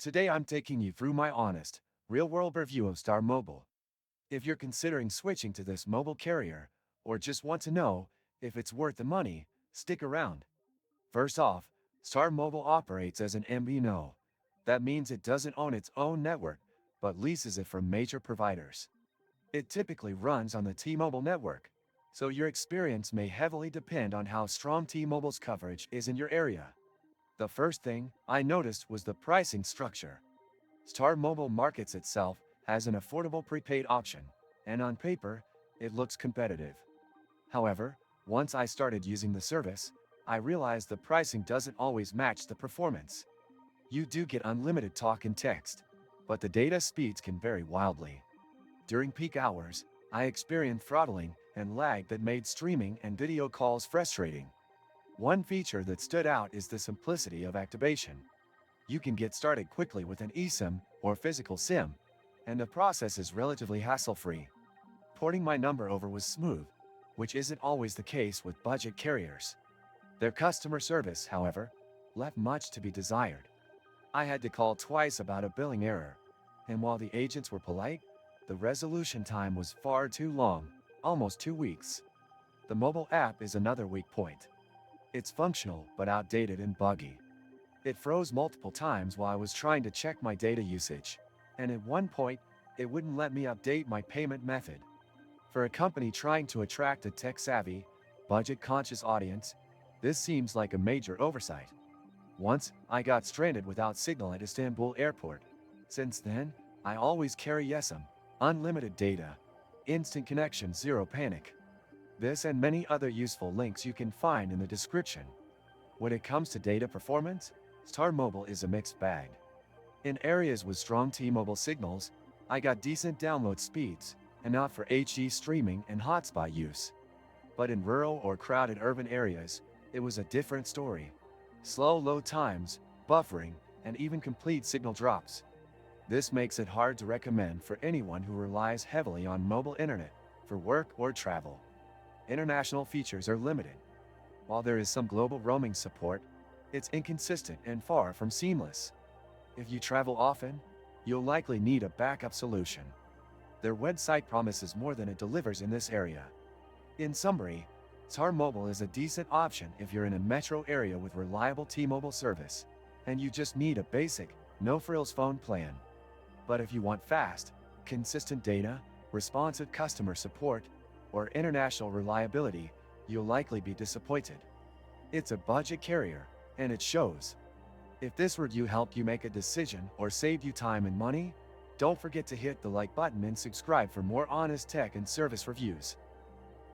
Today I'm taking you through my honest, real-world review of Ztar Mobile. If you're considering switching to this mobile carrier, or just want to know if it's worth the money, stick around. First off, Ztar Mobile operates as an MVNO. That means it doesn't own its own network, but leases it from major providers. It typically runs on the T-Mobile network, so your experience may heavily depend on how strong T-Mobile's coverage is in your area. The first thing I noticed was the pricing structure. Ztar Mobile markets itself as an affordable prepaid option, and on paper, it looks competitive. However, once I started using the service, I realized the pricing doesn't always match the performance. You do get unlimited talk and text, but the data speeds can vary wildly. During peak hours, I experienced throttling and lag that made streaming and video calls frustrating. One feature that stood out is the simplicity of activation. You can get started quickly with an eSIM or physical SIM, and the process is relatively hassle-free. Porting my number over was smooth, which isn't always the case with budget carriers. Their customer service, however, left much to be desired. I had to call twice about a billing error, and while the agents were polite, the resolution time was far too long, almost 2 weeks. The mobile app is another weak point. It's functional but outdated and buggy. It froze multiple times while I was trying to check my data usage, and at one point, it wouldn't let me update my payment method. For a company trying to attract a tech-savvy, budget-conscious audience, this seems like a major oversight. Once, I got stranded without signal at Istanbul airport. Since then, I always carry eSIM, unlimited data, instant connection, zero panic. This and many other useful links you can find in the description. When it comes to data performance, Ztar Mobile is a mixed bag. In areas with strong T-Mobile signals, I got decent download speeds, enough for HD streaming and hotspot use. But in rural or crowded urban areas, it was a different story. Slow load times, buffering, and even complete signal drops. This makes it hard to recommend for anyone who relies heavily on mobile internet for work or travel. International features are limited. While there is some global roaming support, it's inconsistent and far from seamless. If you travel often, you'll likely need a backup solution. Their website promises more than it delivers in this area. In summary, Ztar Mobile is a decent option if you're in a metro area with reliable T-Mobile service, and you just need a basic, no-frills phone plan. But if you want fast, consistent data, responsive customer support, or international reliability, you'll likely be disappointed. It's a budget carrier, and it shows. If this review helped you make a decision or saved you time and money, don't forget to hit the like button and subscribe for more honest tech and service reviews.